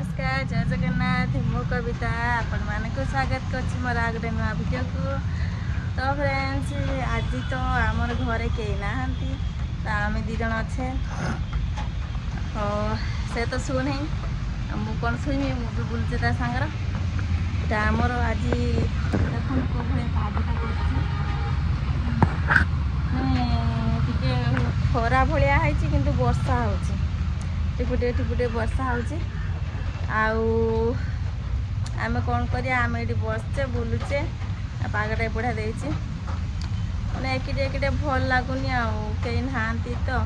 नमस्कार जय जगन्नाथ मु कविता आपण मानक स्वागत करछि मोर आगरे नुआ वीडियो को। तो फ्रेंड्स आज तो आमर घरे कई नहांती तो आम दी जन अच्छे से तो शु नहीं मु कौन शुमी मु भी बुलचे ता सांगर तो आमर आज देखो को भले पागटा टिके खरा भलिया है कि वर्षा हो टिपुटे टिपुटे वर्षा हो आमे कौन करिया आमे एटी बसचे बुलुचे पागटा बढ़िया देछि माने एकिटे एकिटे भल लागुनी कई नहांती तो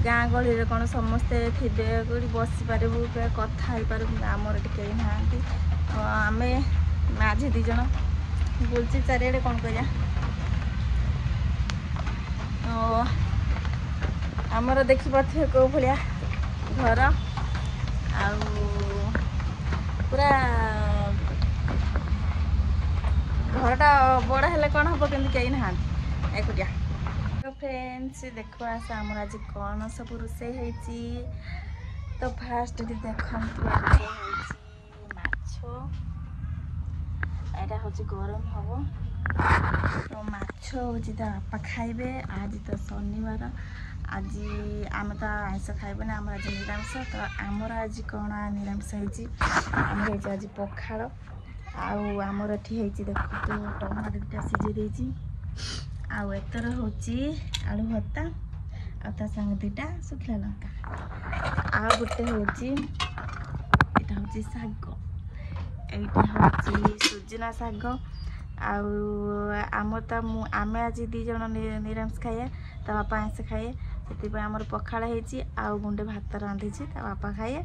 गाँ गहली रे कौन समस्ते थिबे कोठी बसी पारबू कथा हो पारबू आमर एटी कई नहांती आमे माझे दी जन बुलची चारिआडे कौन करिया आमर देखि पाथे को भलिया घर पूरा घरटा बड़ा हेले कौन हम कि कहीं ना एकुटिया। तो फ्रेंड्स देखो आस आमर आज कौन सब रोसे तो फास्ट देखो माछ एटा हूँ गरम हम तो माछ हूँ बापा खाइबे आज तो शनिवार आज आम तो आइस खाइबे आम आज निरामिष तो आमर आज कौन निरामिष होमर आज पखाड़ आमर ये देखो टमाटो दुटा सीझे देती आतर हूँ आलू भत्ता आ संग दुटा सुखला लंका आ गोटे हूँ यहाँ हूँ शाग यहाँ हूँ सुजना शाग आम तो आम आज दी जन निरामिष खाए तो बापा आइस खाए से आमर पखाड़ होती गुंडे भात रांधि बापा खाए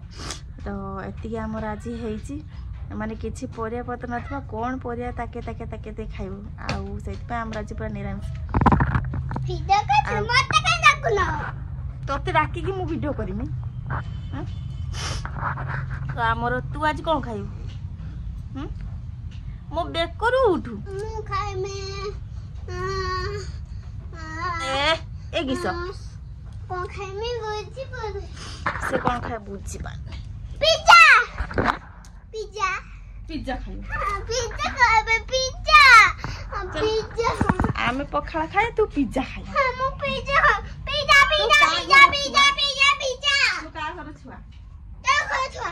तो एति आमर आज होती माने किसी परिया पत्र ना कौन परिया ताके ताके ताके दे खाइबू से आमर आज पूरा निरामिष तोते डाकी मु वीडियो करमी तो आमर तू आज कौन खाइबू मो बेकरू उठू ए किस कौन खाए मैं बुझी पर से कौन खाए बुझी पार पिज्जा पिज्जा पिज्जा खाए पिज्जा खाए पिज्जा पिज्जा आमे पखाड़ा खाए तू पिज्जा खाए हम pizza pizza pizza pizza pizza pizza pizza तू का कर छुआ क्या कर छुआ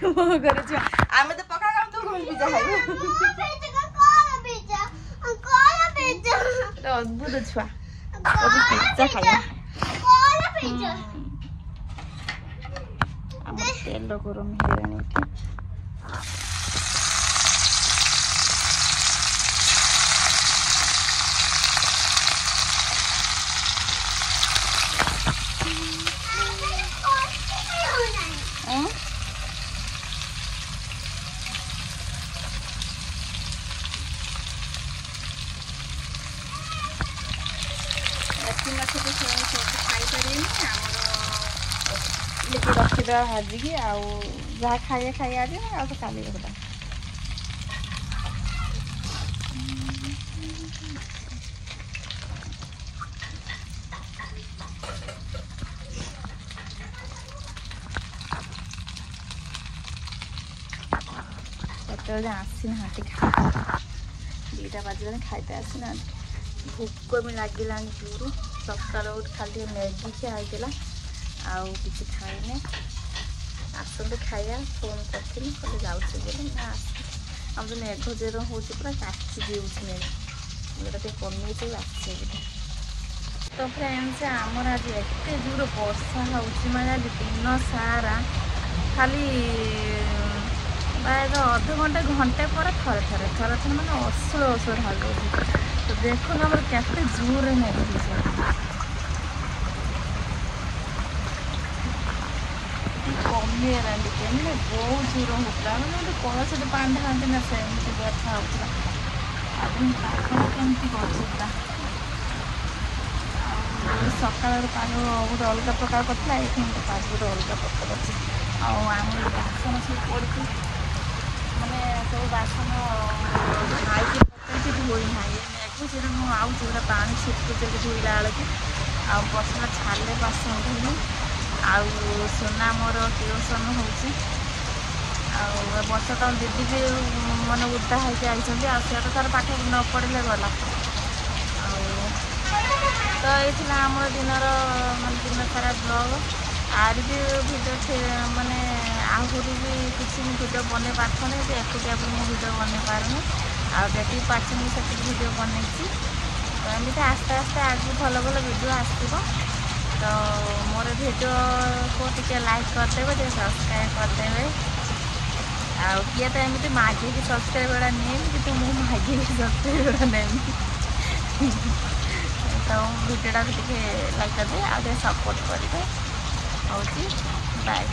वो कर छुआ आमे तो पखाड़ा खाम तू कौन पिज्जा खाए पिज्जा कौन पिज्जा तो अद्भुत छुआ अभी पिज्जा खाए आमर तेल गरम हो रखीद भाजिकी जहाँ खाए खाए आज ना तो काली रखा से आसी ना दीटा बाजे खाइते आसी ना भोक भी लगे जोर सका खाली मैगी खाईला आउ किसी खाइने आसते खाया फोन करी कल जाऊे बोले आम जो मेघ जेर हो पूरा काची देते कमे आसे तो फ्रेंड्स आमर आज एत जोर वर्षा हो दिन सारा खाली प्राय अध घंटे घंटे पर थरे थरे थरे थरे मैंने असुर असुर हो तो देखो आम के जोर मेघ कमिगला टे मैंने बहुत जोर होता मैंने कलश पानी ढाते ना सेमती बर्षा होता आदमी पाग केमती कर सका पाग गोटे अलग प्रकार करता ये पाग गोटे अलग प्रकार अच्छे बासन सब पड़ी मैंने सब बासन खाई धोई ना मेघ आउ पानी छिटकुचे धोला बेलू आ बसना छाड़े बासन धोली ଆଉ ସୁନା ମୋର ଟ୍ୟୁସନ୍ ହେଉଛି। ଆଉ ବର୍ଷ ତ ଦିଦି ବି ମାନେ ଉଦା ହେଇକି ଆଇଛନ୍ତି ଆଉ ସିଏ ତ ତାର ପାଠ ନ ପଢ଼ିଲେ ଗଲା। ଆଉ ତ ଏଇଥିଲା ଆମର ଦିନର ମାନେ ଦିନ ସାରା ବ୍ଲଗ୍। ଆହୁରି ବି ଭିଡ଼ିଓ ମାନେ ଆହୁରି ବି କିଛି ମୁଁ ଭିଡ଼ିଓ ବନେଇ ପାରୁନି ଯେ ଏକୁଟିଆ ବି ମୁଁ ଭିଡ଼ିଓ ବନେଇ ପାରୁନି। ଆଉ ଯେତିକି ପାରୁଛି ମୁଁ ସେତିକି ଭିଡ଼ିଓ ବନେଇଛି। ତ ଏମିତି ଆସ୍ତେ ଆସ୍ତେ ଆଗକୁ ଭଲ ଭଲ ଭିଡ଼ିଓ ଆସିବ। ତ ମୋର ଭିଡ଼ିଓକୁ ଟିକେ ଲାଇକ୍ କରିଦେବେ, ଟିକେ ସବସ୍କ୍ରାଇବ୍ କରିଦେବେ। ଆଉ କିଏ ତ ଏମିତି ମାଗିକି ସବସ୍କ୍ରାଇବ୍ ଗୁଡ଼ା ନିଏନି କିନ୍ତୁ ମୁଁ ମାଗିକି ସବସ୍କ୍ରାଇବ୍ ଗୁଡ଼ା ନେବି। ତ ଭିଡ଼ିଓଟାକୁ ଟିକେ ଲାଇକ୍ କରିଦେବେ ଆଉ ଟିକେ ସପୋର୍ଟ କରିବେ। ହେଉଛି ବାଏ।